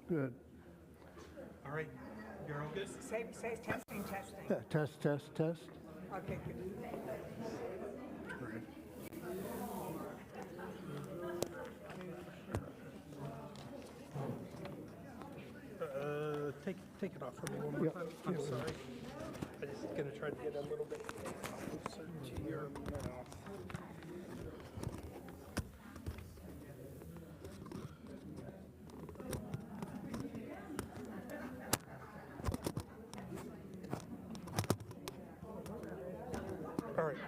Good. All right, you're all good? Say testing. Test. Okay, good. Great. Take it off for me one more Yep. time. I'm sorry. I'm just going to try to get a little bit closer to your mouth. All right.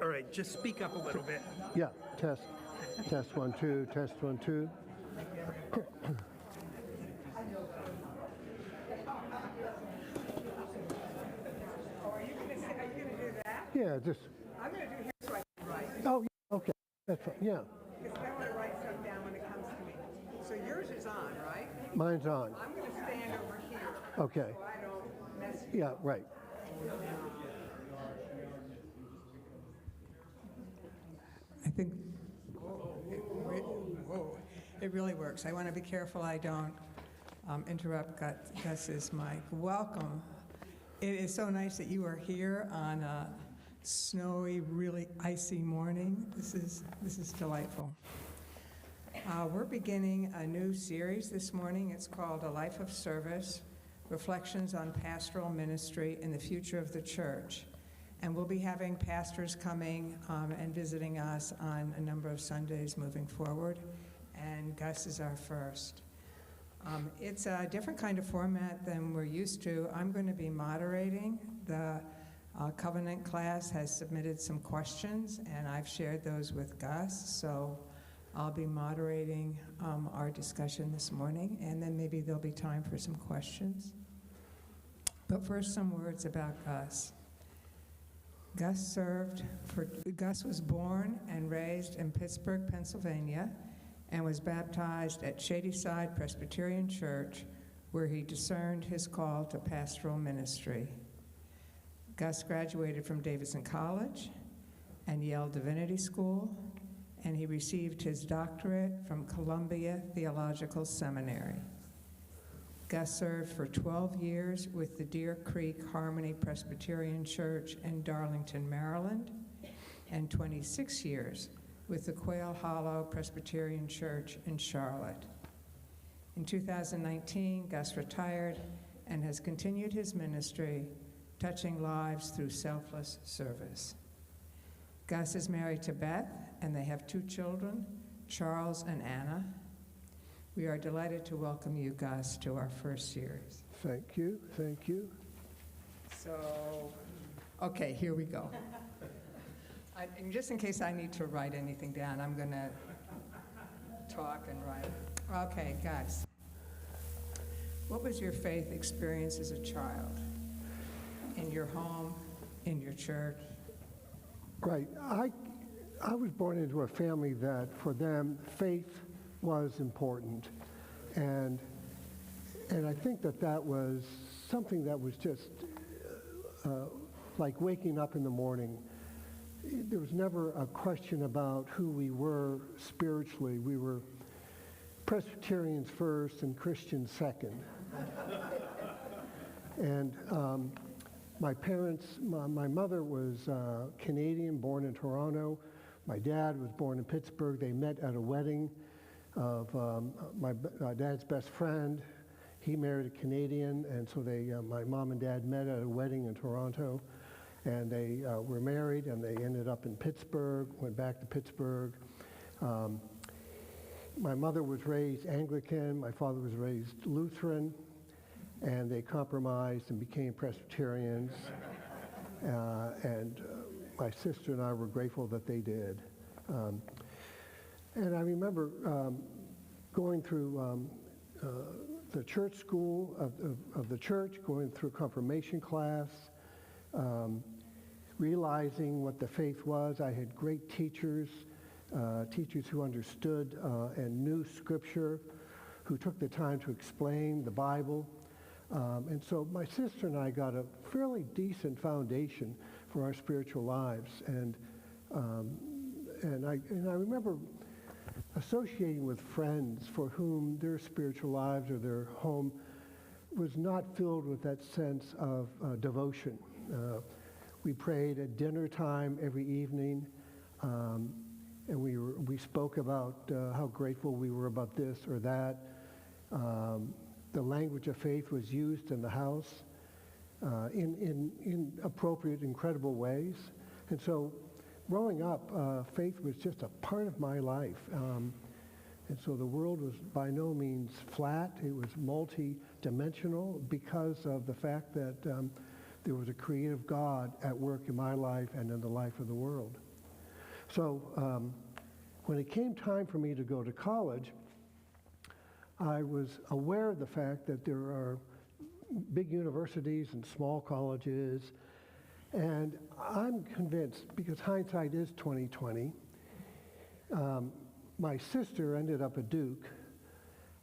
All right, just speak up a little bit. Yeah, test 1 2, test 1 2. Are you going to do that? Yeah, just. I'm going to do here so I can write. Oh, yeah, okay. That's fine. Yeah, Because I want to write stuff down when it comes to me. So yours is on, right? mine's on. I'm going to stand over here. Okay. So I don't mess with Yeah, right. I think it really works. I want to be careful I don't interrupt Gus's mic. Welcome. It is so nice that you are here on a snowy, really icy morning. This is delightful. We're beginning a new series this morning. It's called A Life of Service, Reflections on Pastoral Ministry and the Future of the Church. And we'll be having pastors coming and visiting us on a number of Sundays moving forward. And Gus is our first. It's a different kind of format than we're used to. I'm going to be moderating. The Covenant class has submitted some questions, and I've shared those with Gus. So I'll be moderating our discussion this morning, and then maybe there'll be time for some questions. But first, some words about Gus. Gus was born and raised in Pittsburgh, Pennsylvania, and was baptized at Shadyside Presbyterian Church, where he discerned his call to pastoral ministry. Gus graduated from Davidson College and Yale Divinity School, and he received his doctorate from Columbia Theological Seminary. Gus served for 12 years with the Deer Creek Harmony Presbyterian Church in Darlington, Maryland, and 26 years with the Quail Hollow Presbyterian Church in Charlotte. In 2019, Gus retired and has continued his ministry, touching lives through selfless service. Gus is married to Beth, and they have 2 children, Charles and Anna. We are delighted to welcome you, Gus, to our first series. Thank you. So, okay, here we go. And just in case I need to write anything down, I'm going to talk and write. Okay, Gus. What was your faith experience as a child? In your home, in your church? Right. I was born into a family that, for them, faith was important, and I think that was something that was just like waking up in the morning. There was never a question about who we were spiritually. We were Presbyterians first and Christians second. And my parents, my mother was Canadian, born in Toronto. My dad was born in Pittsburgh. They met at a wedding of my dad's best friend. He married a Canadian, and so my mom and dad met at a wedding in Toronto, and they were married, and they ended up in Pittsburgh, went back to Pittsburgh. My mother was raised Anglican, my father was raised Lutheran, and they compromised and became Presbyterians, and my sister and I were grateful that they did. And I remember going through the church school of the church, going through confirmation class, realizing what the faith was. I had great teachers who understood and knew Scripture, who took the time to explain the Bible. And so my sister and I got a fairly decent foundation for our spiritual lives. And And I remember associating with friends for whom their spiritual lives or their home was not filled with that sense of devotion. We prayed at dinner time every evening, and we spoke about how grateful we were about this or that. The language of faith was used in the house in appropriate, incredible ways. And so growing up, faith was just a part of my life. And so the world was by no means flat. It was multi-dimensional because of the fact that there was a creative God at work in my life and in the life of the world. So when it came time for me to go to college, I was aware of the fact that there are big universities and small colleges, and I'm convinced, because hindsight is 20/20, my sister ended up at Duke,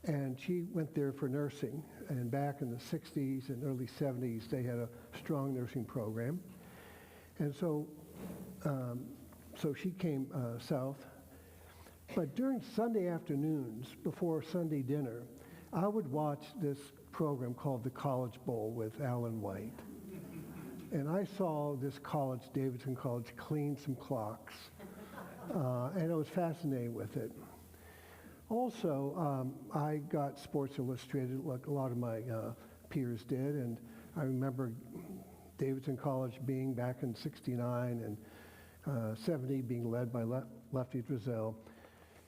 and she went there for nursing. And back in the 60s and early 70s, they had a strong nursing program. And so she came south. But during Sunday afternoons, before Sunday dinner, I would watch this program called the College Bowl with Alan White. And I saw this college, Davidson College, clean some clocks. And I was fascinated with it. Also, I got Sports Illustrated like a lot of my peers did. And I remember Davidson College being back in 69 and 70 being led by Lefty Drizel.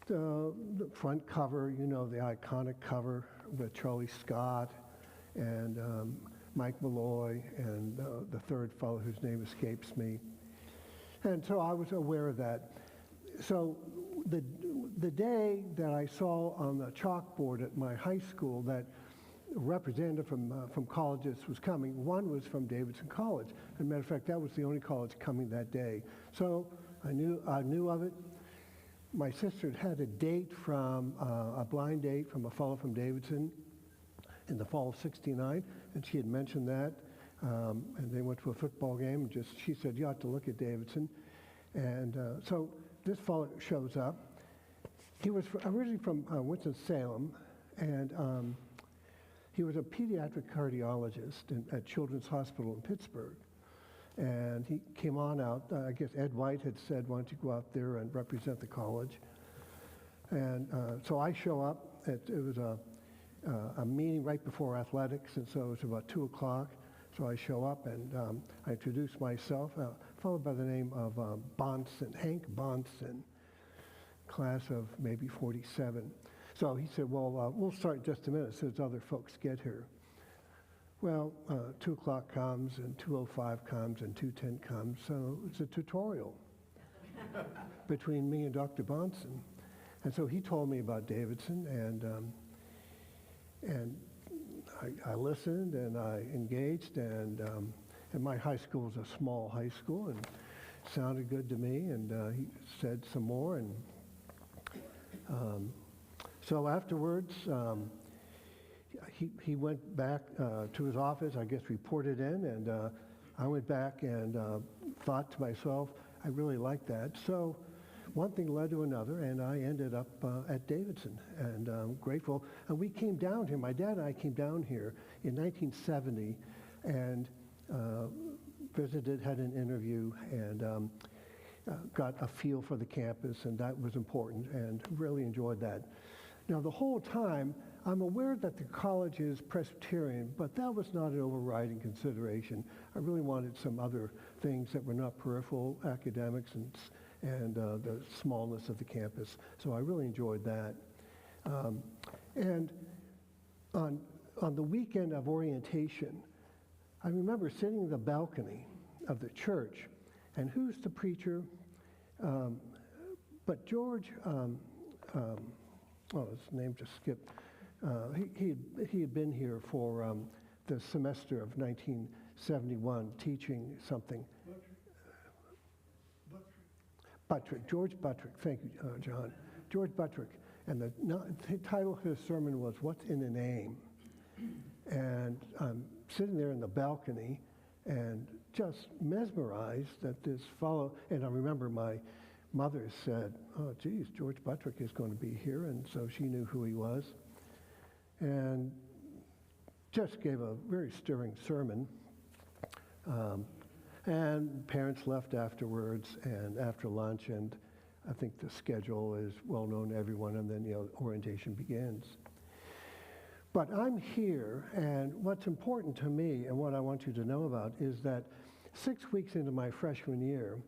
The front cover, you know, the iconic cover with Charlie Scott and Mike Malloy and the third fellow whose name escapes me. And so I was aware of that. So the day that I saw on the chalkboard at my high school that a representative from colleges was coming, one was from Davidson College. As a matter of fact, that was the only college coming that day. So I knew of it. My sister had a date from, a blind date from a fellow from Davidson in the fall of '69, and she had mentioned that. And they went to a football game, and she said, you ought to look at Davidson. And so this fellow shows up. He was originally from Winston-Salem, and he was a pediatric cardiologist at Children's Hospital in Pittsburgh. And he came on out. I guess Ed White had said, why don't you go out there and represent the college? And so I show up. It was a meeting right before athletics, and so it was about 2 o'clock. So I show up, and I introduce myself, followed by the name of Bonson, Hank Bonson, class of maybe 47. So he said, well, we'll start in just a minute as soon as other folks get here. Well, 2 o'clock comes, and 2:05 comes, and 2:10 comes, so it's a tutorial between me and Dr. Bonson. And so he told me about Davidson, and I listened, and I engaged, and my high school was a small high school, and it sounded good to me, and he said some more, and so afterwards, he went back to his office, I guess reported in, and I went back and thought to myself, I really like that. So one thing led to another, and I ended up at Davidson, and I'm grateful. And we came down here, my dad and I came down here in 1970, and visited, had an interview, and got a feel for the campus, and that was important, and really enjoyed that. Now, the whole time, I'm aware that the college is Presbyterian, but that was not an overriding consideration. I really wanted some other things that were not peripheral, academics and the smallness of the campus. So I really enjoyed that. And on the weekend of orientation, I remember sitting in the balcony of the church, and who's the preacher? But George, his name just skipped. He had been here for the semester of 1971, teaching something. Buttrick, George Buttrick, thank you, John. George Buttrick, and the title of his sermon was, What's in a Name? And I'm sitting there in the balcony, and just mesmerized that this fellow, and I remember my mother said, oh, geez, George Buttrick is going to be here, and so she knew who he was, and just gave a very stirring sermon. And parents left afterwards and after lunch, and I think the schedule is well known to everyone, and then, orientation begins. But I'm here, and what's important to me and what I want you to know about is that 6 weeks into my freshman year,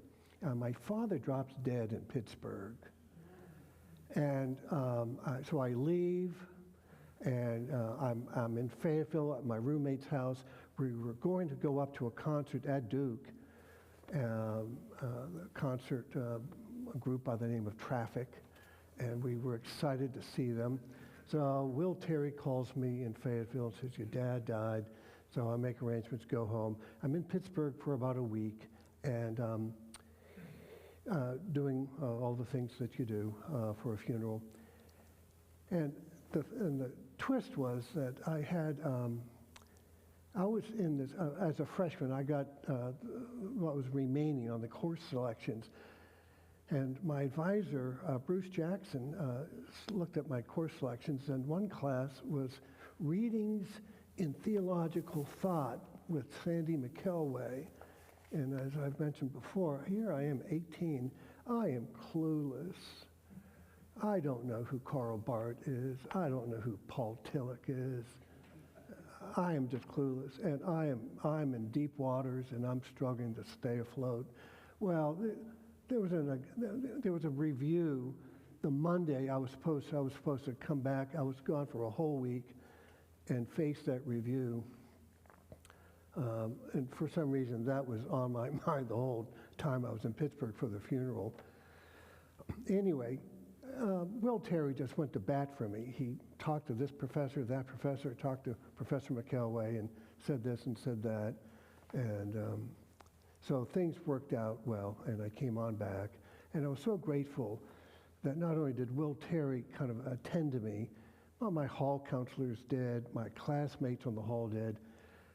my father drops dead in Pittsburgh. And so I leave, and I'm in Fayetteville at my roommate's house. We were going to go up to a concert at Duke, a concert a group by the name of Traffic, and we were excited to see them. So Will Terry calls me in Fayetteville and says, your dad died. So I make arrangements, go home. I'm in Pittsburgh for about a week, and doing all the things that you do for a funeral. And the twist was that I was in this, as a freshman, I got what was remaining on the course selections. And my advisor, Bruce Jackson, looked at my course selections, and one class was Readings in Theological Thought with Sandy McElway. And as I've mentioned before, here I am, 18. I am clueless. I don't know who Karl Barth is. I don't know who Paul Tillich is. I am just clueless, and I'm in deep waters, and I'm struggling to stay afloat. Well, there was a review the Monday I was supposed to come back. I was gone for a whole week and face that review. And for some reason, that was on my mind the whole time I was in Pittsburgh for the funeral. Anyway, Will Terry just went to bat for me. He talked to this professor, that professor, talked to Professor McElway, and said this and said that. And so things worked out well, and I came on back. And I was so grateful that not only did Will Terry kind of attend to me, well, my hall counselors did, my classmates on the hall did.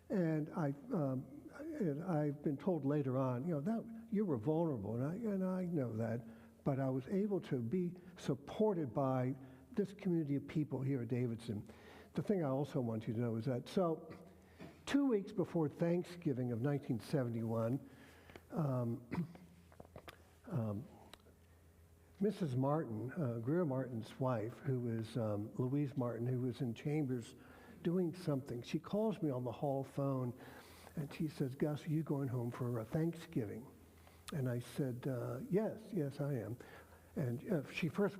And I've been told later on, that you were vulnerable, and I know that, but I was able to be supported by this community of people here at Davidson. The thing I also want you to know is that, so 2 weeks before Thanksgiving of 1971, Mrs. Martin, Greer Martin's wife, who was Louise Martin, who was in Chambers doing something, she calls me on the hall phone, and she says, Gus, are you going home for Thanksgiving? And I said, yes, I am. And she first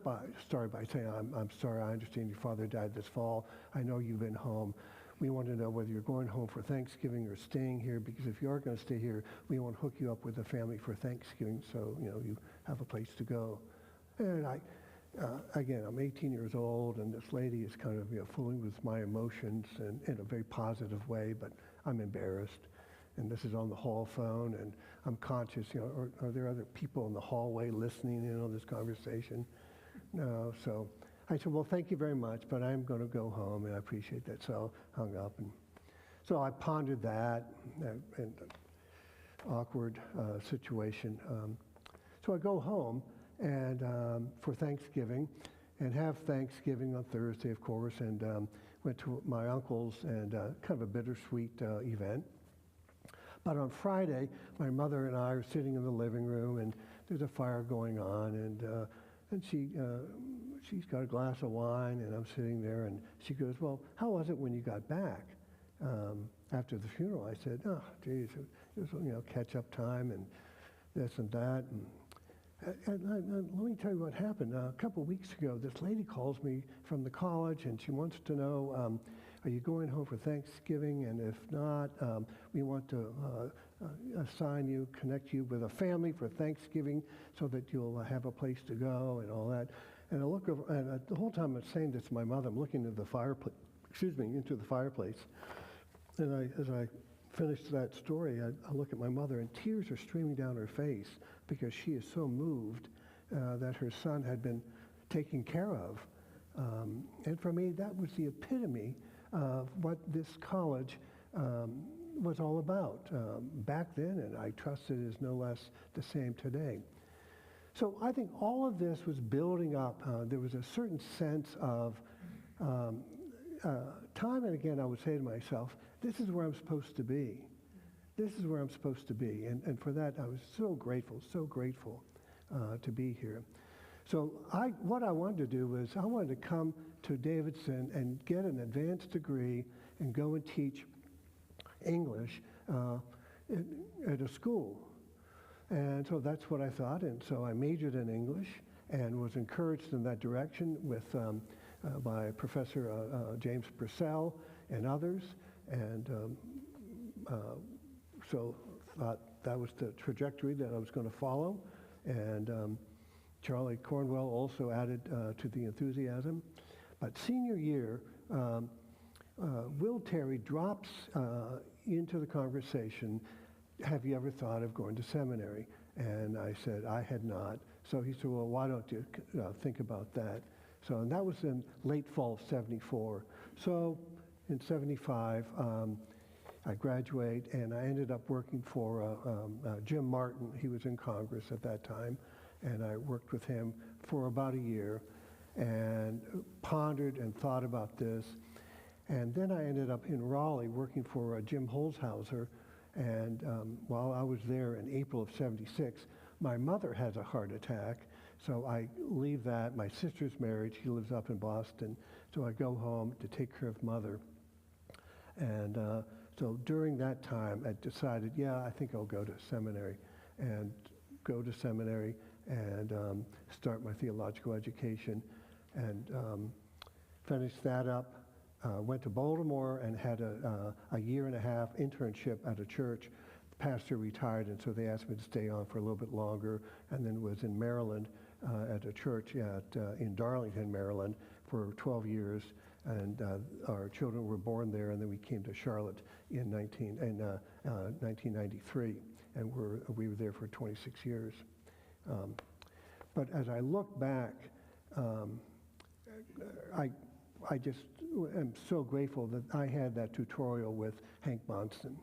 started by saying, I'm sorry, I understand your father died this fall. I know you've been home. We want to know whether you're going home for Thanksgiving or staying here, because if you are going to stay here, we want to hook you up with a family for Thanksgiving so, you have a place to go. And again, I'm 18 years old, and this lady is kind of fooling with my emotions and in a very positive way, but I'm embarrassed. And this is on the hall phone, and I'm conscious, are there other people in the hallway listening in on this conversation? No, so I said, well, thank you very much, but I'm going to go home, and I appreciate that. So I hung up, and so I pondered that, and awkward situation. So I go home and for Thanksgiving, and have Thanksgiving on Thursday, of course, and went to my uncle's, and kind of a bittersweet event. But on Friday, my mother and I are sitting in the living room, and there's a fire going on, and she's got a glass of wine, and I'm sitting there, and she goes, well, how was it when you got back after the funeral? I said, oh, geez, it was catch-up time and this and that. And let me tell you what happened. A couple of weeks ago, this lady calls me from the college, and she wants to know, are you going home for Thanksgiving? And if not, we want to connect you with a family for Thanksgiving so that you'll have a place to go and all that. And I look over, and the whole time I'm saying this to my mother, I'm looking into the fireplace. And as I finished that story, I look at my mother, and tears are streaming down her face because she is so moved that her son had been taken care of. And for me, that was the epitome of what this college was all about back then, and I trust it is no less the same today. So I think all of this was building up. There was a certain sense of time and again I would say to myself, this is where I'm supposed to be. This is where I'm supposed to be. And for that, I was so grateful to be here. So what I wanted to do was I wanted to come to Davidson and get an advanced degree and go and teach English at a school. And so that's what I thought. And so I majored in English and was encouraged in that direction by Professor James Purcell and others. And so thought that was the trajectory that I was going to follow. And Charlie Cornwell also added to the enthusiasm. But senior year, Will Terry drops into the conversation, have you ever thought of going to seminary? And I said, I had not. So he said, well, why don't you think about that? So, and that was in late fall of 74. So in 75, I graduate, and I ended up working for Jim Martin. He was in Congress at that time, and I worked with him for about a year and pondered and thought about this. And then I ended up in Raleigh working for Jim Holzhauser, and while I was there in April of 76, my mother has a heart attack, so I leave that. My sister's married. She lives up in Boston, so I go home to take care of Mother. And so during that time, I decided, yeah, I think I'll go to seminary, and go to seminary and start my theological education, and finish that up. Went to Baltimore and had a year and a half internship at a church. The pastor retired, and so they asked me to stay on for a little bit longer, and then was in Maryland at a church in Darlington, Maryland for 12 years. And our children were born there, and then we came to Charlotte in 1993, and we were there for 26 years. But as I look back, I just am so grateful that I had that tutorial with Hank Bonston.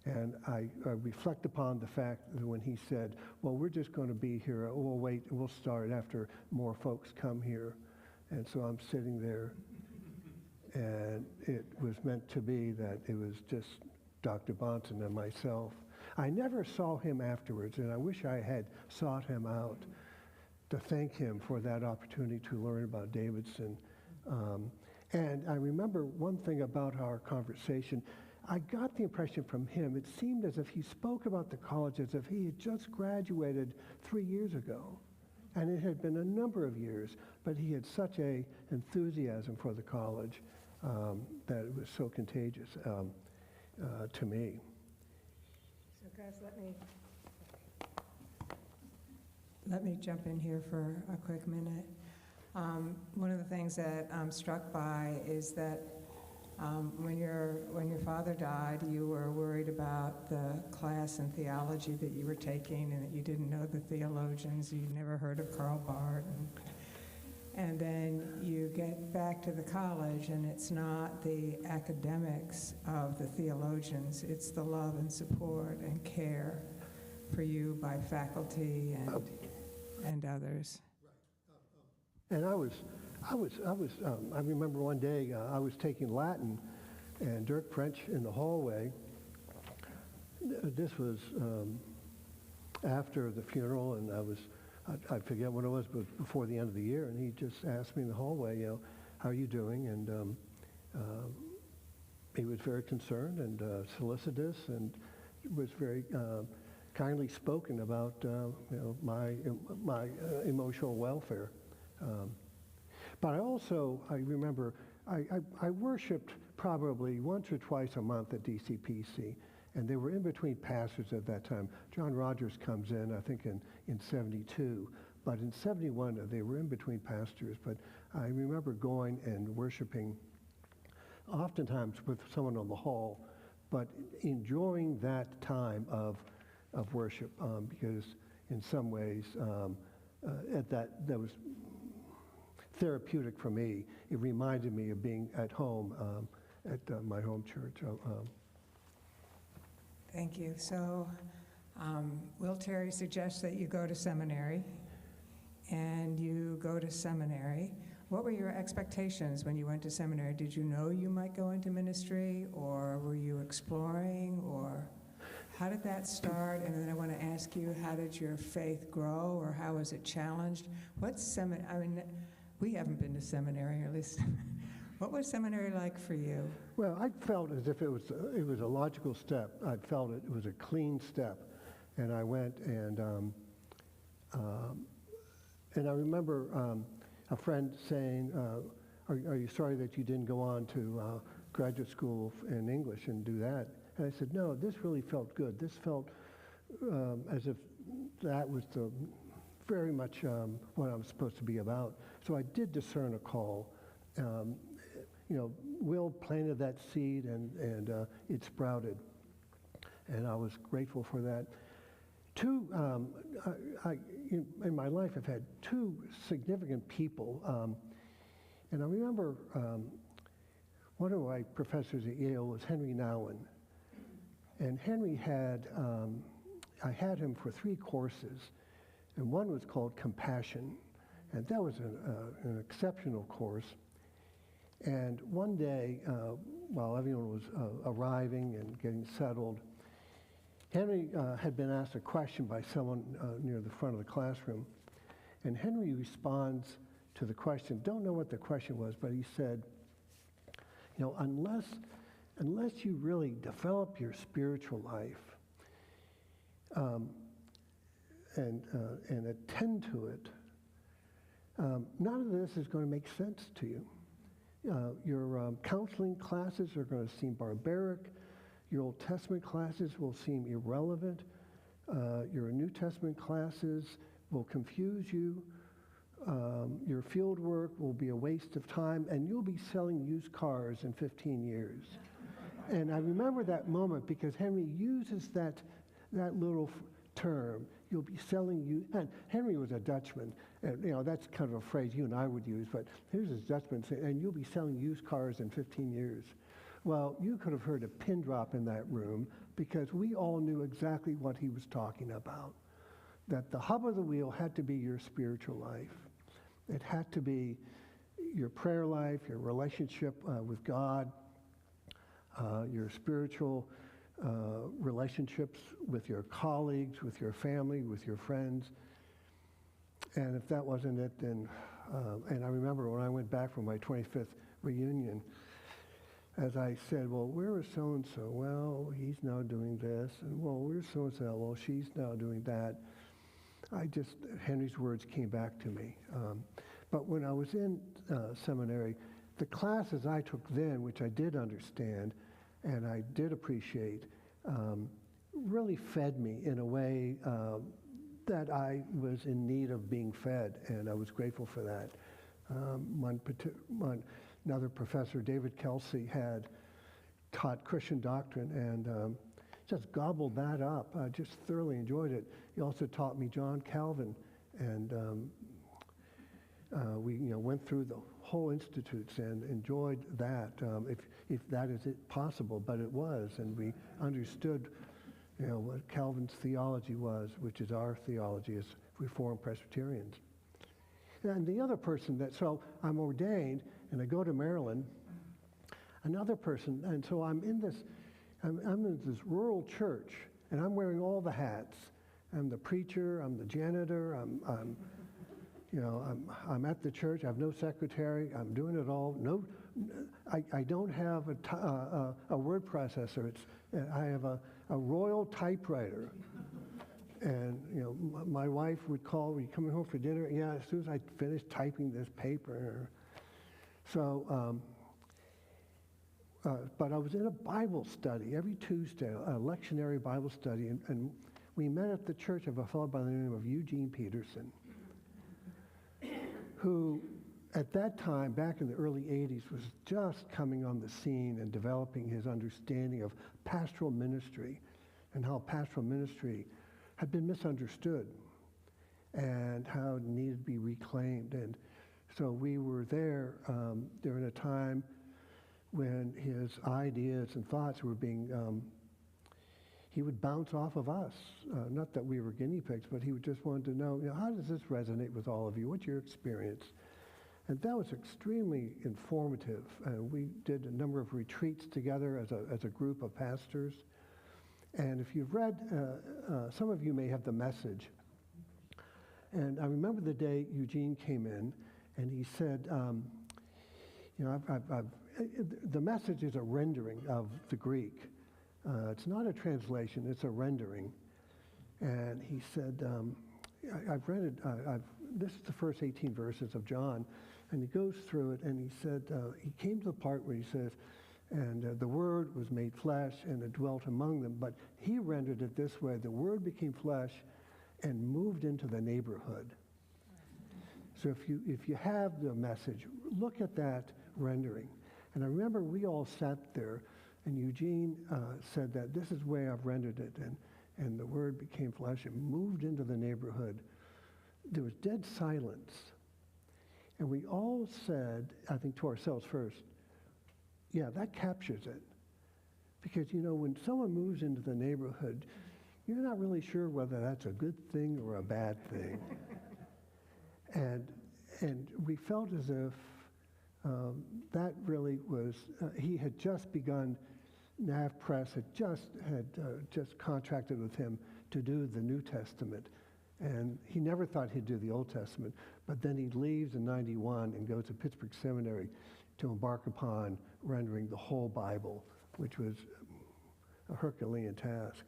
And I reflect upon the fact that when he said, well, we're just going to be here, we'll wait, we'll start after more folks come here. And so I'm sitting there, and it was meant to be that it was just Dr. Bonston and myself. I never saw him afterwards, and I wish I had sought him out to thank him for that opportunity to learn about Davidson. And I remember one thing about our conversation. I got the impression from him, it seemed as if he spoke about the college as if he had just graduated 3 years ago. And it had been a number of years, but he had such an enthusiasm for the college that it was so contagious to me. So guys, let me jump in here for a quick minute. One of the things that I'm struck by is that when your father died, you were worried about the class in theology that you were taking, and that you didn't know the theologians. You'd never heard of Karl Barth, and then you get back to the college, and it's not the academics of the theologians; it's the love and support and care for you by faculty and others. And I remember one day I was taking Latin, and Dirk French in the hallway. This was after the funeral, and I forget when it was, but before the end of the year, and he just asked me in the hallway, how are you doing? And he was very concerned and solicitous, and was very kindly spoken about my emotional welfare. But I remember I worshiped probably once or twice a month at DCPC, and they were in between pastors at that time. John Rogers comes in, I think, in 72, but in 71 they were in between pastors. But I remember going and worshiping, oftentimes with someone on the hall, but enjoying that time of worship because in some ways that was therapeutic for me. It reminded me of being at home at my home church. Thank you. So, Will Terry suggests that you go to seminary, and you go to seminary. What were your expectations when you went to seminary? Did you know you might go into ministry, or were you exploring, or how did that start? And then I want to ask you, how did your faith grow, or how was it challenged? I mean, we haven't been to seminary, or at least, what was seminary like for you? Well, I felt as if it was a logical step. I felt it was a clean step, and I went and I remember a friend saying, are you sorry that you didn't go on to graduate school in English and do that? And I said, no, this really felt good. This felt as if that was very much what I was supposed to be about. So I did discern a call. Will planted that seed, and it sprouted. And I was grateful for that. In my life, I've had two significant people. And I remember one of my professors at Yale was Henry Nouwen. And Henry I had him for 3 courses. And one was called Compassion. And that was an exceptional course. And one day, while everyone was arriving and getting settled, Henry had been asked a question by someone near the front of the classroom. And Henry responds to the question, don't know what the question was, but he said, unless you really develop your spiritual life and attend to it, none of this is going to make sense to you. Your counseling classes are going to seem barbaric. Your Old Testament classes will seem irrelevant. Your New Testament classes will confuse you. Your field work will be a waste of time, and you'll be selling used cars in 15 years. And I remember that moment because Henry uses that little term. You'll be selling you. And Henry was a Dutchman, and that's kind of a phrase you and I would use. But here's this Dutchman saying, and you'll be selling used cars in 15 years. Well, you could have heard a pin drop in that room because we all knew exactly what he was talking about. That the hub of the wheel had to be your spiritual life. It had to be your prayer life, your relationship with God, your spiritual relationships with your colleagues, with your family, with your friends. And if that wasn't it, then, and I remember when I went back for my 25th reunion, as I said, well, where is so-and-so? Well, he's now doing this. And, well, where's so-and-so? Well, she's now doing that. Henry's words came back to me. But when I was in seminary, the classes I took then, which I did understand and I did appreciate, really fed me in a way that I was in need of being fed, and I was grateful for that. Another professor, David Kelsey, had taught Christian doctrine and just gobbled that up. I just thoroughly enjoyed it. He also taught me John Calvin, and we went through the whole institutes and enjoyed that, if that is possible, but it was, and we understood what Calvin's theology was, which is our theology as Reformed Presbyterians. And the other person so I'm ordained, and I go to Maryland, another person, and so I'm in this rural church, and I'm wearing all the hats. I'm the preacher, I'm the janitor, I'm at the church, I have no secretary, I'm doing it all. I don't have a word processor. I have a royal typewriter. And my wife would call, "Were you coming home for dinner?" Yeah, as soon as I finished typing this paper. So, but I was in a Bible study every Tuesday, a lectionary Bible study, and we met at the church of a fellow by the name of Eugene Peterson, who at that time, back in the early 80s, was just coming on the scene and developing his understanding of pastoral ministry and how pastoral ministry had been misunderstood and how it needed to be reclaimed. And so we were there during a time when his ideas and thoughts were being, he would bounce off of us. Not that we were guinea pigs, but he would just wanted to know, how does this resonate with all of you? What's your experience? And that was extremely informative. We did a number of retreats together as a group of pastors. And if you've read, some of you may have the message. And I remember the day Eugene came in, and he said, the message is a rendering of the Greek. It's not a translation, it's a rendering. And he said, I've read it, this is the first 18 verses of John, and he goes through it, and he said, he came to the part where he says, and the Word was made flesh, and it dwelt among them. But he rendered it this way: the Word became flesh and moved into the neighborhood. So if you have the message, look at that rendering. And I remember we all sat there, and Eugene said that this is the way I've rendered it, and the Word became flesh and moved into the neighborhood. There was dead silence. And we all said, I think to ourselves first, yeah, that captures it. Because, when someone moves into the neighborhood, you're not really sure whether that's a good thing or a bad thing. And we felt as if that really was, he had just begun, Nav Press had just contracted with him to do the New Testament. And he never thought he'd do the Old Testament, but then he leaves in 91 and goes to Pittsburgh Seminary to embark upon rendering the whole Bible, which was a Herculean task.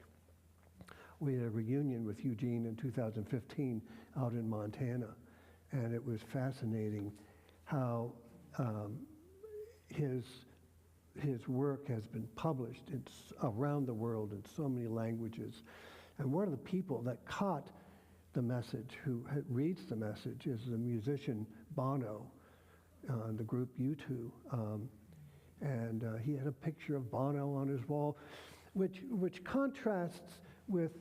We had a reunion with Eugene in 2015 out in Montana, and it was fascinating how his work has been published around the world in so many languages. And one of the people that caught the message, who reads the message, is the musician Bono, the group U2. And he had a picture of Bono on his wall, which contrasts with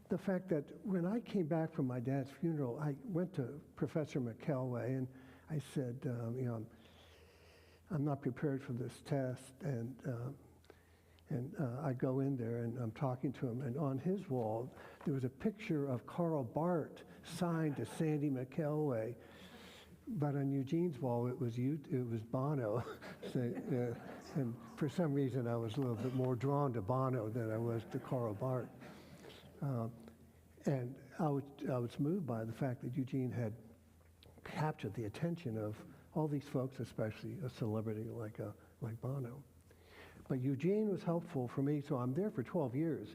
the fact that when I came back from my dad's funeral, I went to Professor McKelway, and I said, I'm not prepared for this test. And I go in there, and I'm talking to him, and on his wall, there was a picture of Karl Barth signed to Sandy McKelway. But on Eugene's wall, it was Bono. So, and for some reason, I was a little bit more drawn to Bono than I was to Karl Barth. And I was moved by the fact that Eugene had captured the attention of all these folks, especially a celebrity like Bono. But Eugene was helpful for me, so I'm there for 12 years.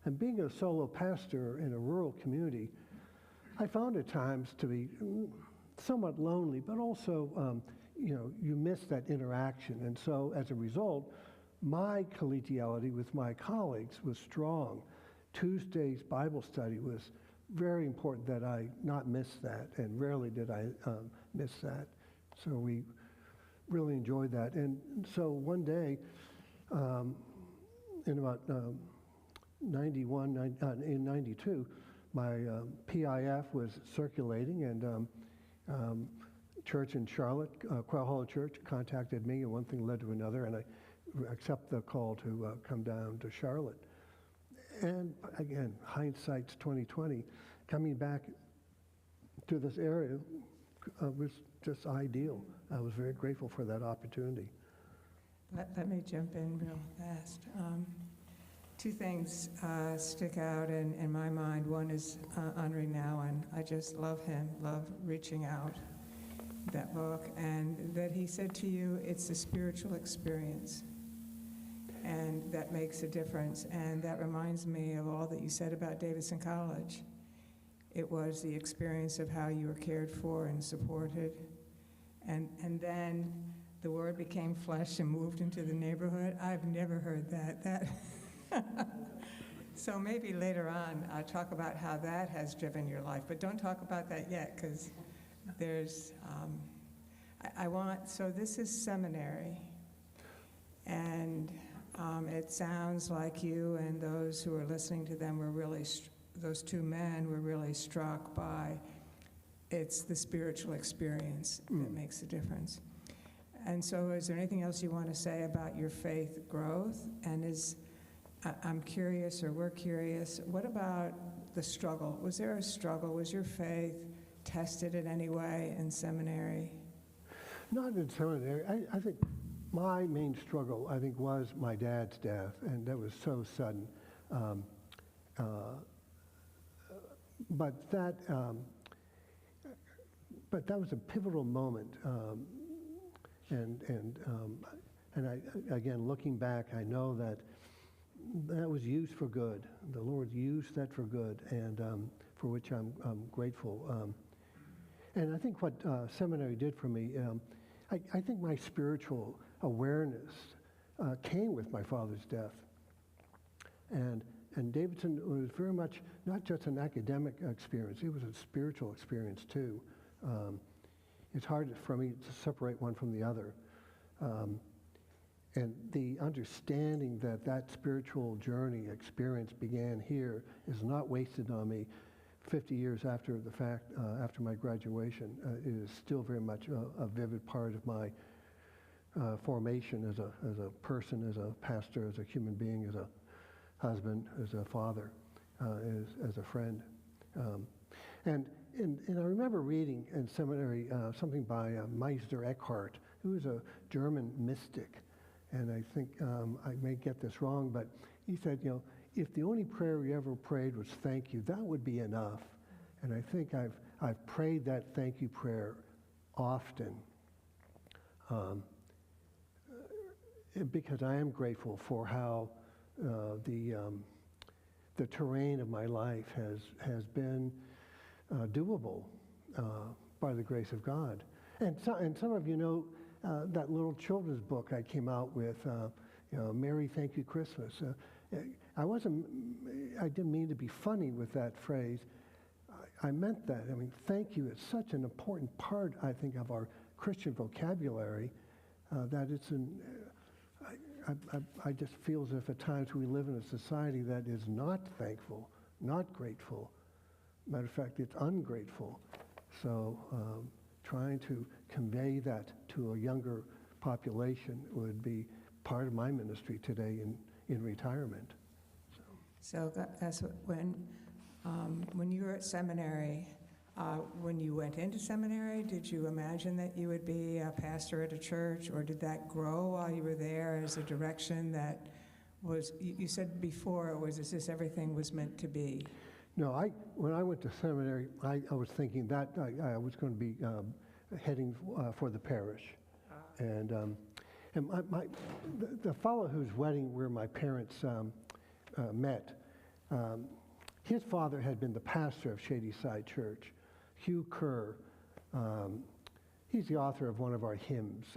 And being a solo pastor in a rural community, I found at times to be somewhat lonely, but also, you miss that interaction. And so as a result, my collegiality with my colleagues was strong. Tuesday's Bible study was very important that I not miss that, and rarely did I miss that. So we really enjoyed that. And so one day, in about 91, in 92, my PIF was circulating, and church in Charlotte, Quail Hollow Church, contacted me, and one thing led to another, and I accepted the call to come down to Charlotte. And again, hindsight's 2020. Coming back to this area was just ideal. I was very grateful for that opportunity. Let me jump in real fast. Two things stick out in my mind. One is Henri Nouwen. I just love him, love reaching out, that book. And that he said to you, it's a spiritual experience. And that makes a difference. And that reminds me of all that you said about Davidson College. It was the experience of how you were cared for and supported. And then the Word became flesh and moved into the neighborhood. I've never heard that. So maybe later on, I'll talk about how that has driven your life. But don't talk about that yet, because there's, so this is seminary. And it sounds like you and those who are listening to them were really, those two men were really struck by it's the spiritual experience that makes a difference. And so is there anything else you want to say about your faith growth? And is I'm curious, or we're curious, what about the struggle? Was there a struggle? Was your faith tested in any way in seminary? Not in seminary. I think my main struggle, I think, was my dad's death, and that was so sudden. But that was a pivotal moment, and I, again, looking back, I know that was used for good. The Lord used that for good, and for which I'm grateful. And I think what seminary did for me, I think my spiritual awareness came with my father's death. And Davidson was very much not just an academic experience, it was a spiritual experience too. It's hard for me to separate one from the other. And the understanding that that spiritual journey experience began here is not wasted on me 50 years after the fact, after my graduation. It is still very much a vivid part of my formation as a person, as a pastor, as a human being, as a husband, as a father, as a friend. And I remember reading in seminary something by Meister Eckhart, who was a German mystic. And I think I may get this wrong, but he said, if the only prayer you ever prayed was thank you, that would be enough. And I think I've prayed that thank you prayer often because I am grateful for how the terrain of my life has been doable by the grace of God. And some of you know that little children's book I came out with, Merry Thank You Christmas. I didn't mean to be funny with that phrase. I meant that. I mean, thank you is such an important part, I think, of our Christian vocabulary that it's I just feel as if at times we live in a society that is not thankful, not grateful. Matter of fact, it's ungrateful. So trying to convey that to a younger population would be part of my ministry today in retirement. So that's when you were at seminary, when you went into seminary, did you imagine that you would be a pastor at a church, or did that grow while you were there as a direction that was, you said before, it was as if everything was meant to be? No, when I went to seminary, I was thinking that I was going to be heading for the parish. And the fellow whose wedding where my parents met, his father had been the pastor of Shadyside Church, Hugh Kerr. He's the author of one of our hymns,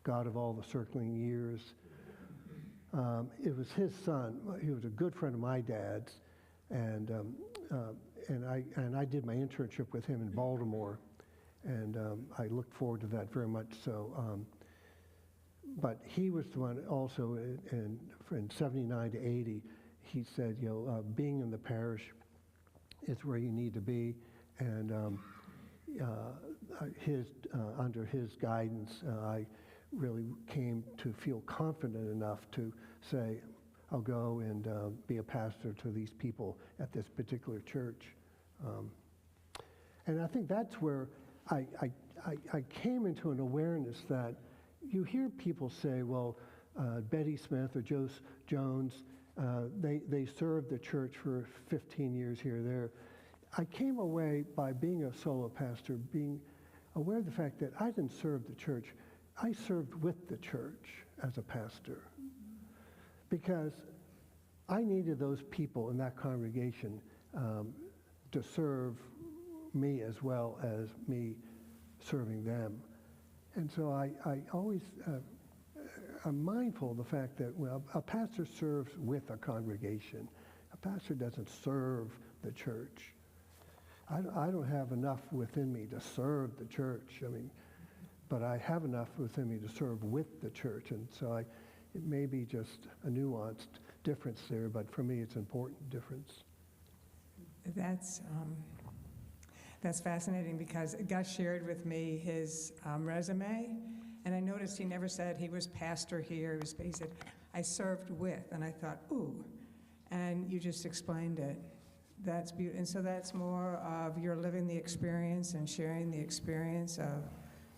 God of All the Circling Years. It was his son. He was a good friend of my dad's, and I did my internship with him in Baltimore, and I looked forward to that very much so. But he was the one also in 79 to 80. He said, being in the parish is where you need to be, and under his guidance, I really came to feel confident enough to say, I'll go and be a pastor to these people at this particular church. And I think that's where I came into an awareness that you hear people say, well, Betty Smith or Joe Jones, they served the church for 15 years here or there. I came away by being a solo pastor, being aware of the fact that I didn't serve the church. I served with the church as a pastor because I needed those people in that congregation to serve me as well as me serving them. And so I always, I'm mindful of the fact that, well, a pastor serves with a congregation. A pastor doesn't serve the church. I don't have enough within me to serve the church. I mean, but I have enough within me to serve with the church. And so it may be just a nuanced difference there, but for me it's an important difference. That's fascinating because Gus shared with me his resume, and I noticed he never said he was pastor here. He said, I served with, and I thought, ooh, and you just explained it. That's beautiful, and so that's more of you're living the experience and sharing the experience of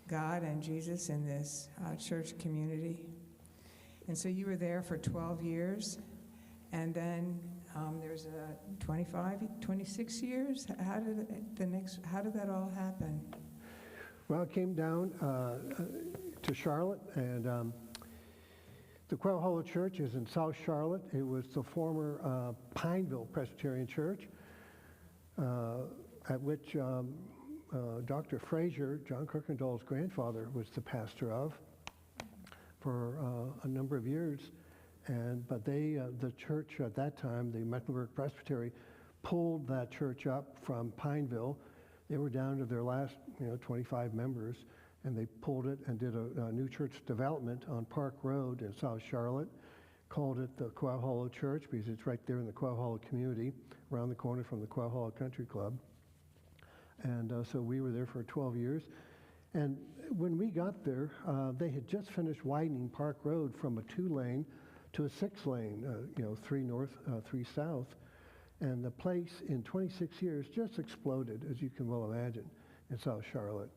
God and Jesus in this church community. And so you were there for 12 years, and then there's a 26 years. How did that all happen? Well, I came down to Charlotte, and the Quail Hollow Church is in South Charlotte. It was the former Pineville Presbyterian Church, at which Dr. Frazier, John Kirkendall's grandfather, was the pastor of for a number of years. But the church at that time, the Mecklenburg Presbytery, pulled that church up from Pineville. They were down to their last 25 members, and they pulled it and did a new church development on Park Road in South Charlotte, called it the Quail Hollow Church because it's right there in the Quail Hollow community, around the corner from the Quail Hollow Country Club. And so we were there for 12 years. And when we got there, they had just finished widening Park Road from a 2-lane to a 6-lane, 3 north, 3 south. And the place in 26 years just exploded, as you can well imagine, in South Charlotte.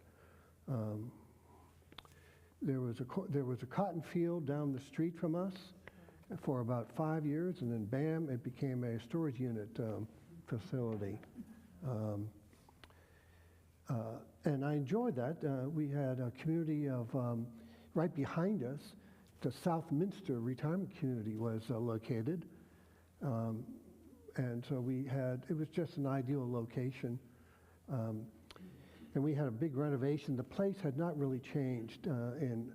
There was a cotton field down the street from us for about 5 years, and then bam, it became a storage unit facility. And I enjoyed that. We had a community of, right behind us, the Southminster Retirement Community was located. And so it was just an ideal location. And we had a big renovation. The place had not really changed. And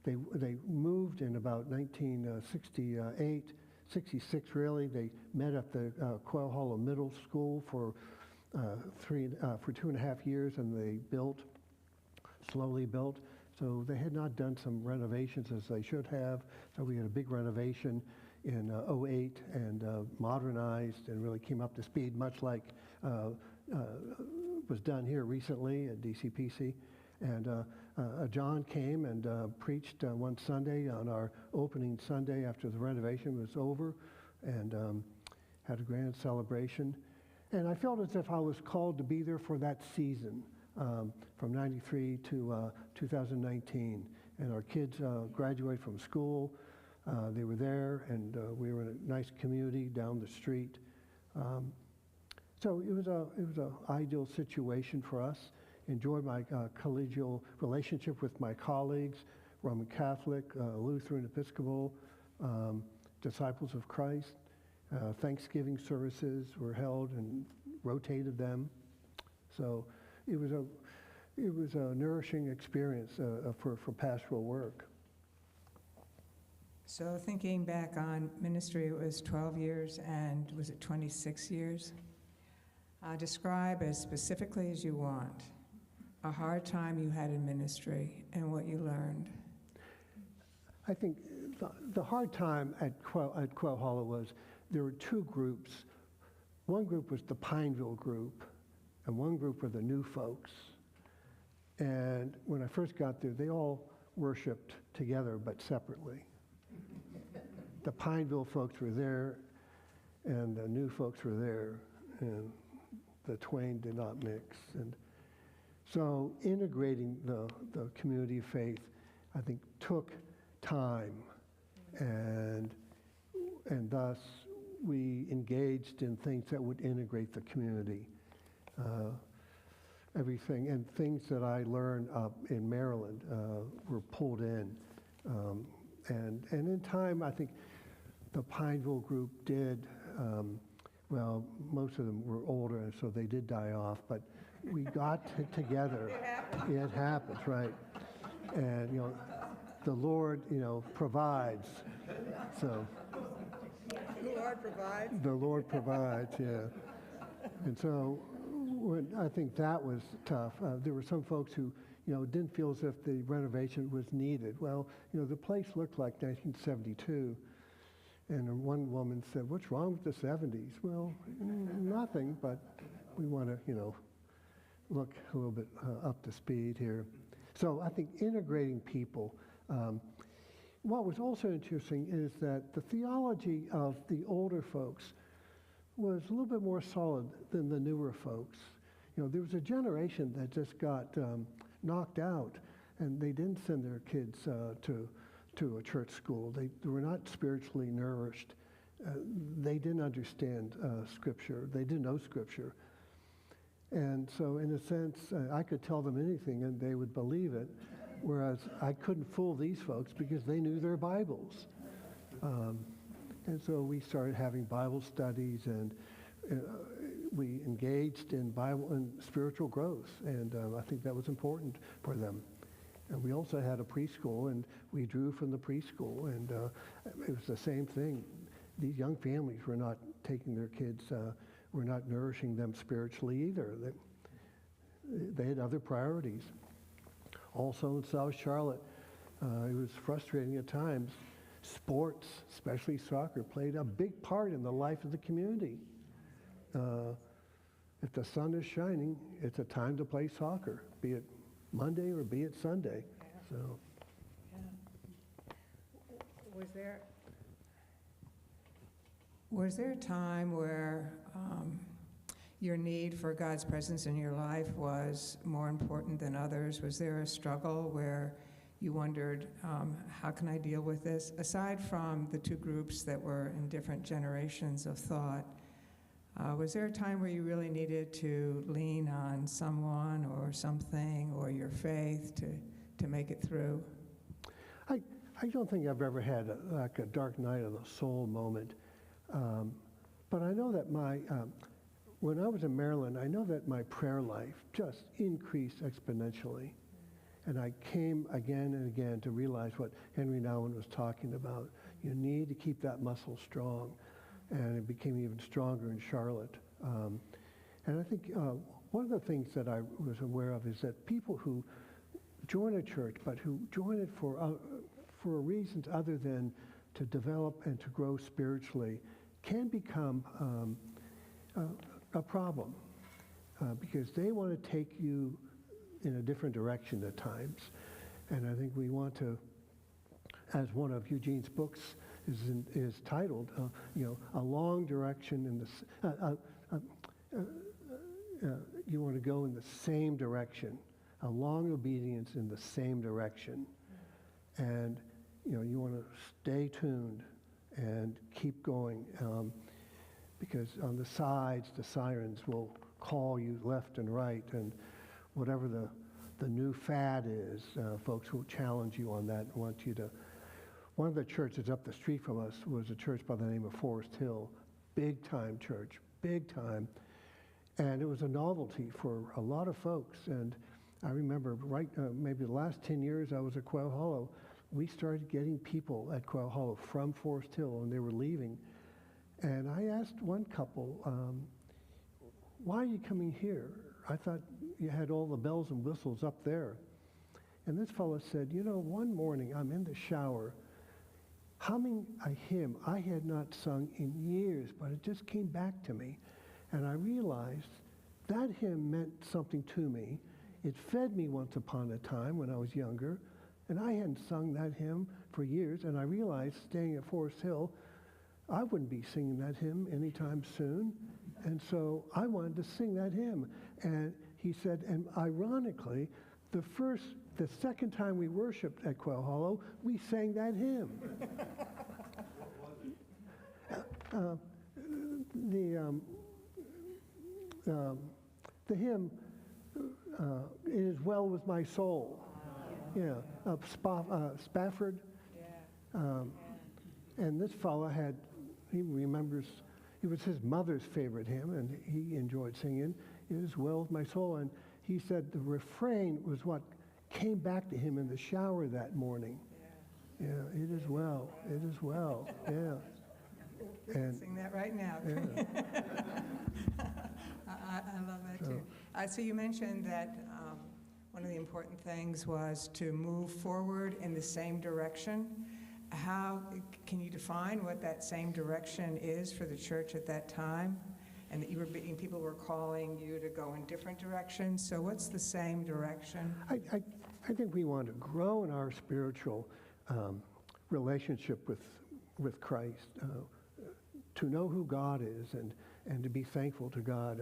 they moved in about 1968, 66 really. They met at the Quail Hollow Middle School for 2.5 years, and they slowly built. So they had not done some renovations as they should have. So we had a big renovation in '08 and modernized and really came up to speed, much like was done here recently at DCPC. And John came and preached one Sunday on our opening Sunday after the renovation was over, and had a grand celebration. And I felt as if I was called to be there for that season, from 93 to 2019. And our kids graduated from school. They were there, and we were in a nice community down the street. So it was an ideal situation for us. Enjoyed my collegial relationship with my colleagues, Roman Catholic, Lutheran, Episcopal, Disciples of Christ. Thanksgiving services were held and rotated them. So it was a nourishing experience for pastoral work. So thinking back on ministry, it was 12 years, and was it 26 years? Describe as specifically as you want a hard time you had in ministry and what you learned. I think the hard time at Quail Hollow was there were two groups. One group was the Pineville group, and one group were the new folks. And when I first got there, they all worshiped together but separately. The Pineville folks were there, and the new folks were there, and the twain did not mix. And so integrating the community of faith, I think, took time, and thus we engaged in things that would integrate the community. Everything and things that I learned up in Maryland were pulled in, and in time, I think the Pineville group did. Well, most of them were older, and so they did die off. But we got together. It happens, right? And the Lord, provides. So. The Lord provides. The Lord provides, yeah. And so, I think that was tough. There were some folks who, didn't feel as if the renovation was needed. Well, the place looked like 1972. And one woman said, "What's wrong with the 70s?" Well, nothing, but we want to, look a little bit up to speed here. So I think integrating people. what was also interesting is that the theology of the older folks was a little bit more solid than the newer folks. You know, there was a generation that just got knocked out, and they didn't send their kids to a church school. They were not spiritually nourished. They didn't understand Scripture. They didn't know Scripture. And so, in a sense, I could tell them anything and they would believe it, whereas I couldn't fool these folks because they knew their Bibles. And so we started having Bible studies, and we engaged in Bible and spiritual growth, and I think that was important for them. And we also had a preschool, and we drew from the preschool, and it was the same thing. These young families were not taking their kids, were not nourishing them spiritually either. They had other priorities. Also in South Charlotte, it was frustrating at times. Sports, especially soccer, played a big part in the life of the community. If the sun is shining, it's a time to play soccer, be it Monday or be it Sunday. Yeah. So, yeah. Was there a time where your need for God's presence in your life was more important than others? Was there a struggle where you wondered, how can I deal with this? Aside from the two groups that were in different generations of thought, was there a time where you really needed to lean on someone or something or your faith to make it through? I don't think I've ever had like a dark night of the soul moment. But I know that when I was in Maryland, I know that my prayer life just increased exponentially. And I came again and again to realize what Henry Nouwen was talking about. You need to keep that muscle strong. And it became even stronger in Charlotte. And I think one of the things that I was aware of is that people who join a church, but who join it for reasons other than to develop and to grow spiritually, can become a problem because they want to take you in a different direction at times. And I think we want to, as one of Eugene's books is titled, A Long Direction in the, you want to go in the same direction, a long obedience in the same direction. And, you want to stay tuned and keep going because on the sides, the sirens will call you left and right, and whatever the new fad is, folks will challenge you on that and want you to. One of the churches up the street from us was a church by the name of Forest Hill, big time church, big time, and it was a novelty for a lot of folks. And I remember maybe the last 10 years I was at Quail Hollow, we started getting people at Quail Hollow from Forest Hill, and they were leaving. And I asked one couple, why are you coming here? I thought you had all the bells and whistles up there. And this fellow said, one morning I'm in the shower humming a hymn I had not sung in years, but it just came back to me. And I realized that hymn meant something to me. It fed me once upon a time when I was younger, and I hadn't sung that hymn for years. And I realized staying at Forest Hill, I wouldn't be singing that hymn anytime soon. And so I wanted to sing that hymn. And he said, and ironically, the second time we worshiped at Quail Hollow, we sang that hymn. The hymn, It Is Well With My Soul. Yeah, of Spafford. And this fellow he remembers, it was his mother's favorite hymn, and he enjoyed singing, It Is Well With My Soul. And he said the refrain was what came back to him in the shower that morning. Yeah, it is well, it is well, yeah. And sing that right now. Yeah. I love that too. So you mentioned that one of the important things was to move forward in the same direction. How can you define what that same direction is for the church at that time? And that people were calling you to go in different directions. So what's the same direction? I think we want to grow in our spiritual relationship with Christ, to know who God is and to be thankful to God,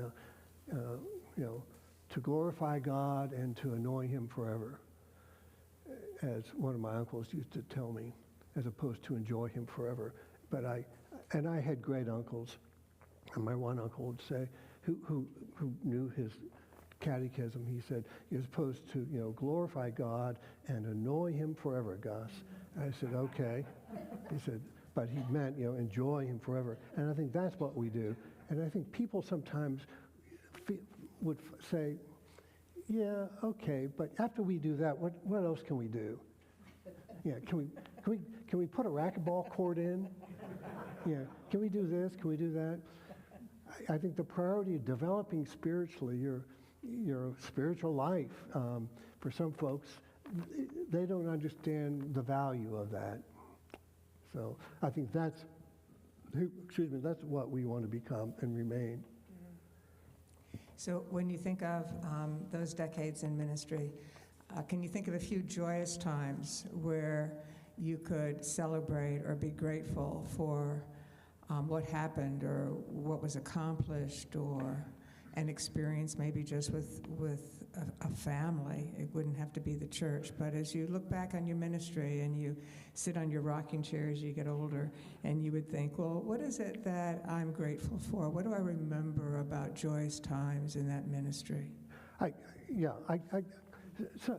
to glorify God and to anoint him forever, as one of my uncles used to tell me, as opposed to enjoy him forever. But I had great uncles, and my one uncle would say, who knew his catechism, he said, you're supposed to, glorify God and anoint him forever, Gus. I said, okay. He said, but he meant, enjoy him forever. And I think that's what we do. And I think people sometimes would say, yeah, okay, but after we do that, what else can we do? Yeah, can we put a racquetball court in? Yeah, can we do this? Can we do that? I think the priority of developing spiritually your spiritual life, for some folks, they don't understand the value of that. So I think that's what we want to become and remain. So when you think of those decades in ministry, can you think of a few joyous times where you could celebrate or be grateful for what happened or what was accomplished, or an experience maybe just with a family? It wouldn't have to be the church, but as you look back on your ministry and you sit on your rocking chair as you get older, and you would think, well, what is it that I'm grateful for? What do I remember about joyous times in that ministry?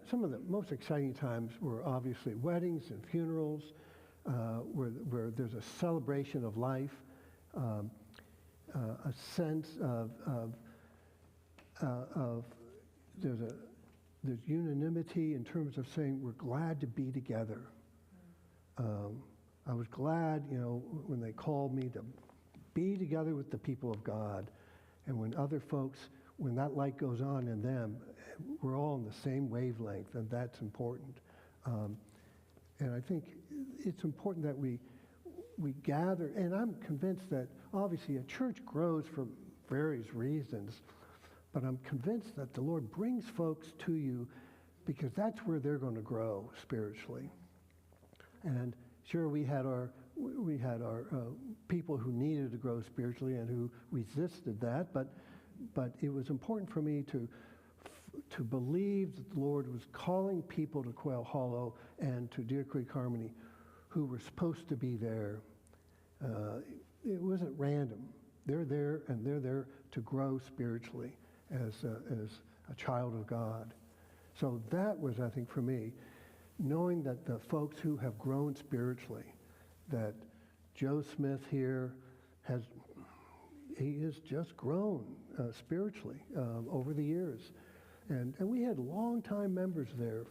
Some of the most exciting times were obviously weddings and funerals, where there's a celebration of life, a sense of there's unanimity in terms of saying we're glad to be together. I was glad, when they called me to be together with the people of God, and when other folks, when that light goes on in them, we're all on the same wavelength, and that's important. And I think it's important that we gather, and I'm convinced that obviously a church grows for various reasons, but I'm convinced that the Lord brings folks to you because that's where they're going to grow spiritually. And sure, we had our people who needed to grow spiritually and who resisted that, but it was important for me to believe that the Lord was calling people to Quail Hollow and to Deer Creek Harmony who were supposed to be there. It wasn't random. They're there, and they're there to grow spiritually as a child of God. So that was, I think, for me, knowing that the folks who have grown spiritually, that Joe Smith here he has just grown spiritually over the years. And we had longtime members there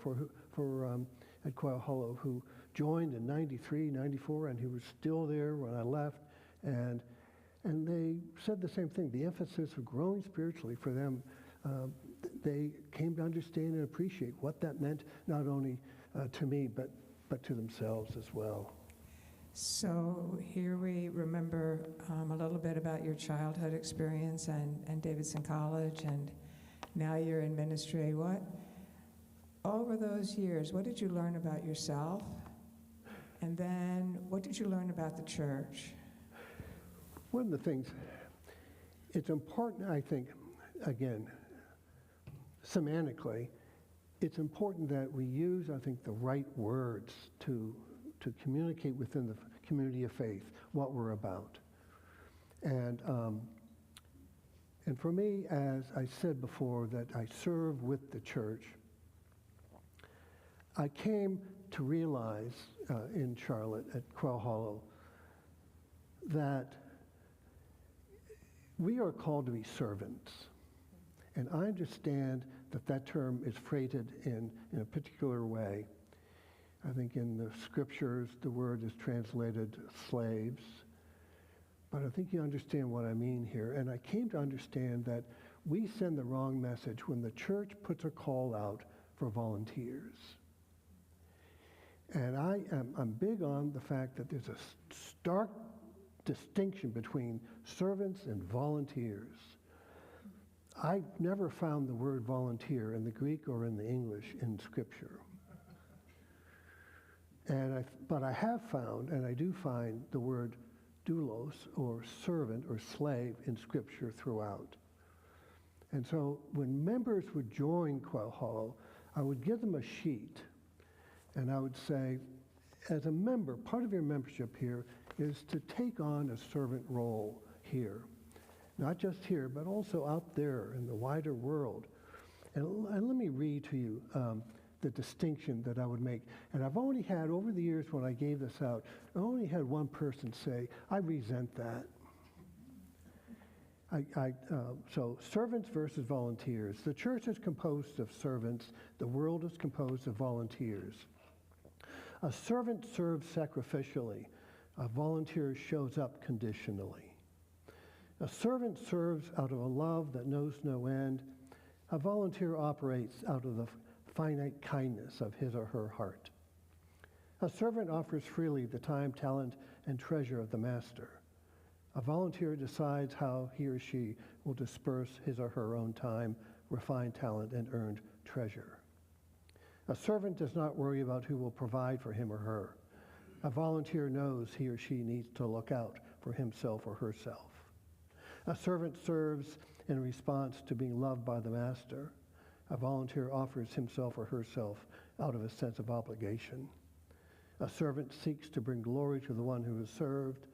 at Quail Hollow who joined in 93, 94, and he was still there when I left. And they said the same thing. The emphasis of growing spiritually for them, they came to understand and appreciate what that meant, not only to me, but to themselves as well. So here we remember a little bit about your childhood experience and Davidson College, and now you're in ministry. Over those years, what did you learn about yourself? And then what did you learn about the church? One of the things, it's important, I think, again, semantically, it's important that we use, I think, the right words to communicate within the community of faith what we're about. And for me, as I said before, that I serve with the church, I came to realize in Charlotte at Quail Hollow that we are called to be servants. And I understand that term is freighted in a particular way. I think in the scriptures, the word is translated slaves. But I think you understand what I mean here. And I came to understand that we send the wrong message when the church puts a call out for volunteers. And I'm big on the fact that there's a stark distinction between servants and volunteers. I've never found the word volunteer in the Greek or in the English in Scripture. But I have found, and I do find the word doulos, or servant or slave, in Scripture throughout. And so when members would join Quail Hollow, I would give them a sheet, and I would say, as a member, part of your membership here is to take on a servant role here. Not just here, but also out there in the wider world. And let me read to you the distinction that I would make. And I've only had, over the years when I gave this out, I only had one person say, I resent that. So servants versus volunteers. The church is composed of servants. The world is composed of volunteers. A servant serves sacrificially. A volunteer shows up conditionally. A servant serves out of a love that knows no end. A volunteer operates out of the finite kindness of his or her heart. A servant offers freely the time, talent, and treasure of the master. A volunteer decides how he or she will disperse his or her own time, refined talent, and earned treasure. A servant does not worry about who will provide for him or her. A volunteer knows he or she needs to look out for himself or herself. A servant serves in response to being loved by the master. A volunteer offers himself or herself out of a sense of obligation. A servant seeks to bring glory to the one who is served.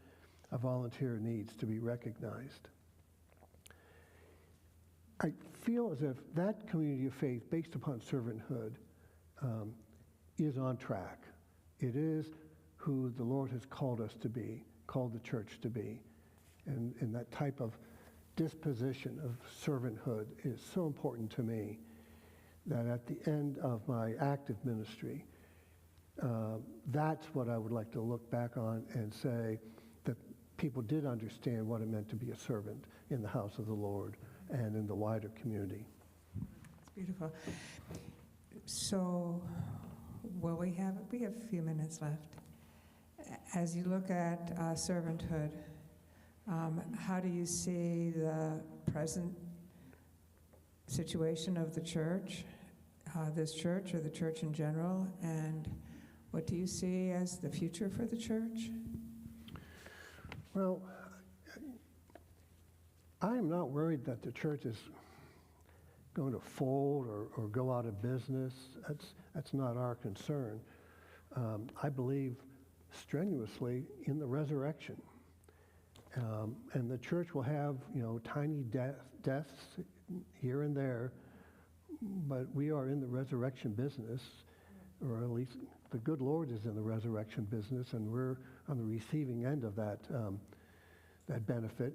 A volunteer needs to be recognized. I feel as if that community of faith based upon servanthood is on track. It is who the Lord has called us to be, called the church to be. And that type of disposition of servanthood is so important to me that at the end of my active ministry, that's what I would like to look back on and say that people did understand what it meant to be a servant in the house of the Lord and in the wider community. It's beautiful. So, well, we have a few minutes left. As you look at servanthood, how do you see the present situation of the church, this church or the church in general, and what do you see as the future for the church? Well, I'm not worried that the church is going to fold or go out of business. That's not our concern. I believe strenuously in the resurrection. And the church will have, tiny deaths here and there, but we are in the resurrection business, or at least the good Lord is in the resurrection business, and we're on the receiving end of that benefit.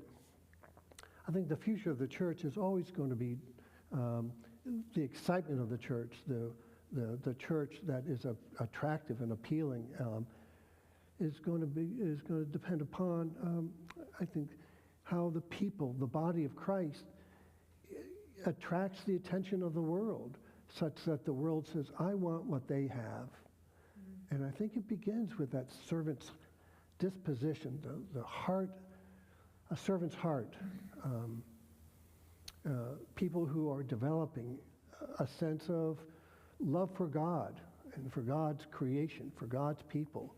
I think the future of the church is always going to be the excitement of the church, the church that is attractive and appealing. Is going to depend upon, I think, how the people, the body of Christ, attracts the attention of the world, such that the world says, I want what they have. And I think it begins with that servant's disposition, the heart, a servant's heart. People who are developing a sense of love for God and for God's creation, for God's people.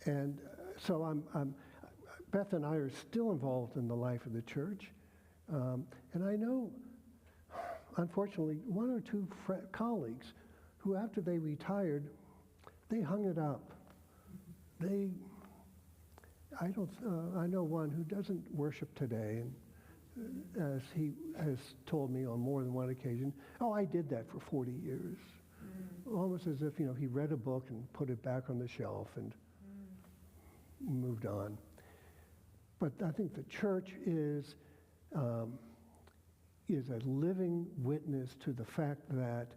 And so Beth and I are still involved in the life of the church. And I know, unfortunately, one or two colleagues who, after they retired, they hung it up. I know one who doesn't worship today, and as he has told me on more than one occasion, I did that for 40 years. Almost as if, he read a book and put it back on the shelf and moved on. But I think the church is a living witness to the fact that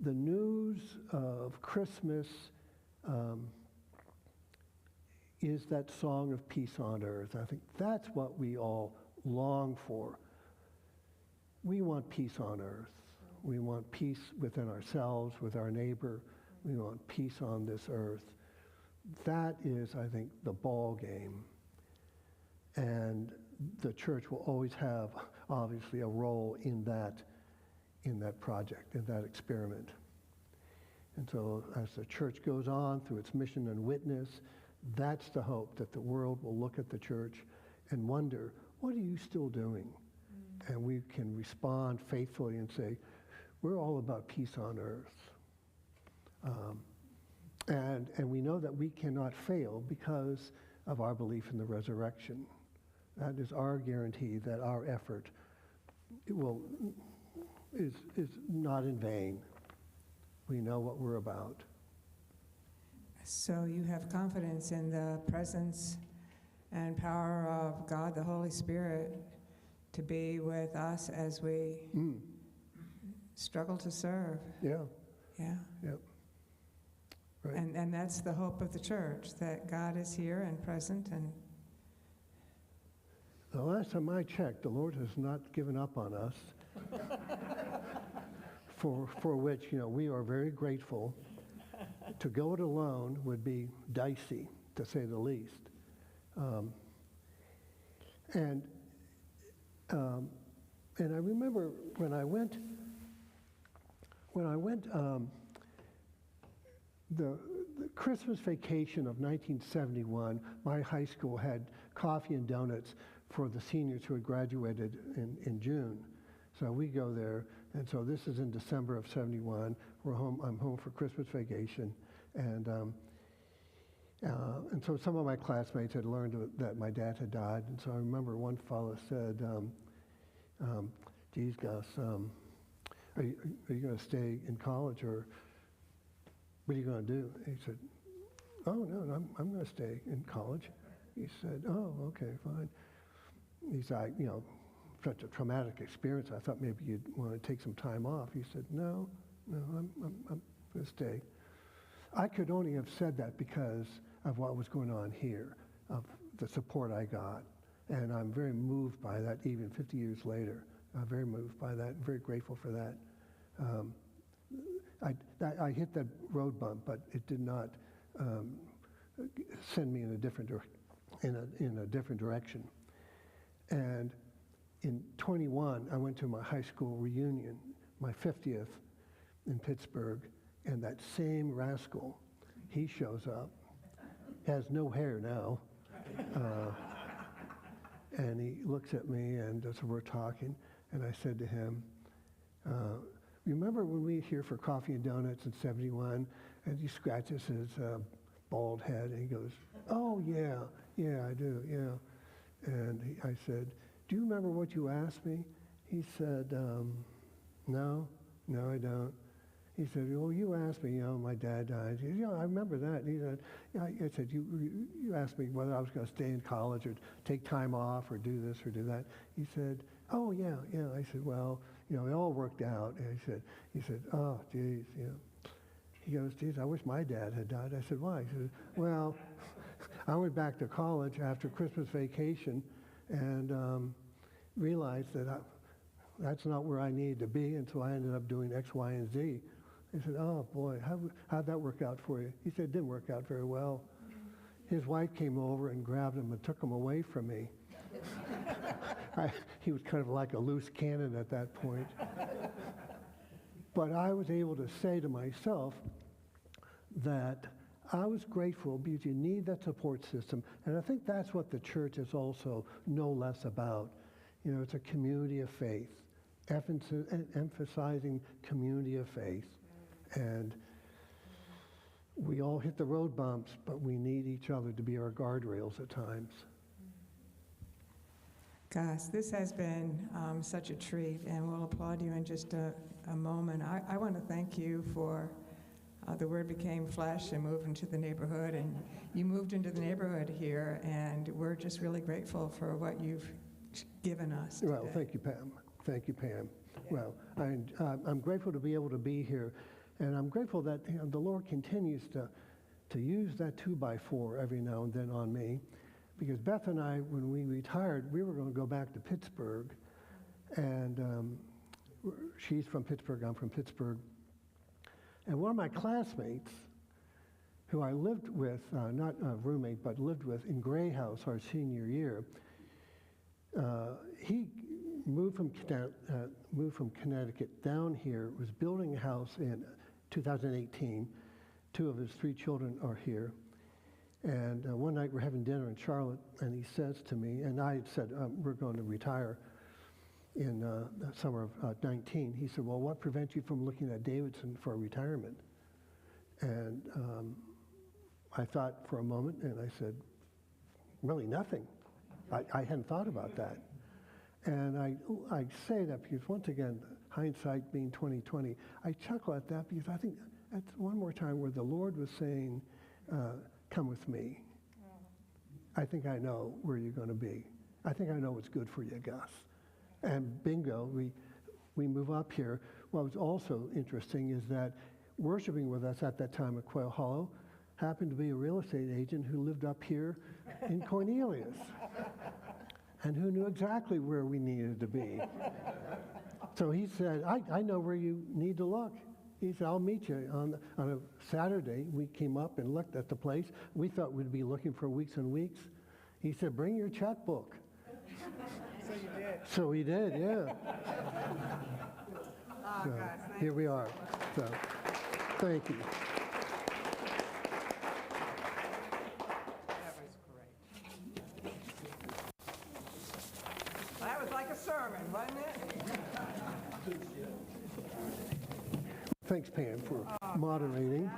the news of Christmas is that song of peace on earth. I think that's what we all long for. We want peace on earth. We want peace within ourselves, with our neighbor. We want peace on this earth. That is, I think, the ball game. And the church will always have, obviously, a role in that project, in that experiment. And so as the church goes on through its mission and witness, that's the hope, that the world will look at the church and wonder, what are you still doing? And we can respond faithfully and say, we're all about peace on earth. And we know that we cannot fail because of our belief in the resurrection. That is our guarantee that our effort is not in vain. We know what we're about. So you have confidence in the presence and power of God, the Holy Spirit, to be with us as we struggle to serve. Yeah. Yeah. Yep. Right. And that's the hope of the church, that God is here and present. And the last time I checked, the Lord has not given up on us, for which, we are very grateful. To go it alone would be dicey, to say the least. And I remember when I went, the Christmas vacation of 1971, my high school had coffee and donuts for the seniors who had graduated in June. So we go there, and so this is in December of 71. We're home. I'm home for Christmas vacation, and so some of my classmates had learned that my dad had died, and so I remember one fellow said, "Geez, Gus, are you going to stay in college, or what are you going to do?" He said, "Oh no, I'm going to stay in college." He said, "Oh, okay, fine." He's like, such a traumatic experience. I thought maybe you'd want to take some time off. He said, "No, I'm going to stay." I could only have said that because of what was going on here, of the support I got. And I'm very moved by that, even 50 years later. I'm very moved by that, very grateful for that. I hit that road bump, but it did not send me in a different direction. And in 21, I went to my high school reunion, my 50th in Pittsburgh, and that same rascal, he shows up, has no hair now, and he looks at me, and so we're talking, and I said to him, "Remember when we were here for coffee and donuts in 71?" And he scratches his bald head, and he goes, "Oh, yeah, I do, yeah." And I said, "Do you remember what you asked me?" He said, No, I don't." He said, "Well, you asked me, my dad died." He said, "Yeah, I remember that." He said, I said, you asked me whether I was going to stay in college or take time off or do this or do that." He said, "Oh, yeah." I said, "Well, it all worked out." And he said, "Oh, geez, He goes, "Geez, I wish my dad had died." I said, "Why?" He said, "Well, I went back to college after Christmas vacation and realized that that's not where I needed to be, and so I ended up doing X, Y, and Z." I said, "Oh, boy, how'd that work out for you?" He said, "It didn't work out very well. His wife came over and grabbed him and took him away from me." He was kind of like a loose cannon at that point. But I was able to say to myself that I was grateful because you need that support system. And I think that's what the church is also no less about. It's a community of faith, emphasizing community of faith. And we all hit the road bumps, but we need each other to be our guardrails at times. Gus, this has been such a treat, and we'll applaud you in just a moment. I want to thank you for the Word became flesh and moved into the neighborhood, and you moved into the neighborhood here, and we're just really grateful for what you've given us today. Well, thank you, Pam. Thank you, Pam. Yeah. Well, I'm grateful to be able to be here, and I'm grateful that the Lord continues to use that 2x4 every now and then on me, because Beth and I, when we retired, we were going to go back to Pittsburgh, and she's from Pittsburgh, I'm from Pittsburgh, and one of my classmates, who I lived with, not a roommate, but lived with in Gray House our senior year, he moved from Connecticut down here, was building a house in 2018. 2 of his 3 children are here. And one night we're having dinner in Charlotte, and he says to me, and I had said, we're going to retire in the summer of 19. He said, well, what prevents you from looking at Davidson for retirement? And I thought for a moment, and I said, really nothing. I hadn't thought about that. And I say that because, once again, hindsight being 20/20, I chuckle at that because I think that's one more time where the Lord was saying, come with me. I think I know where you're going to be. I think I know what's good for you, Gus. And bingo, we move up here. What was also interesting is that worshiping with us at that time at Quail Hollow happened to be a real estate agent who lived up here in Cornelius and who knew exactly where we needed to be. So he said, I know where you need to look. He said, I'll meet you on a Saturday. We came up and looked at the place. We thought we'd be looking for weeks and weeks. He said, bring your checkbook. So you did. So we did, yeah. Oh, So gosh, here we are. So thank you. That was great. That was like a sermon, wasn't it? Thanks, Pam, for moderating.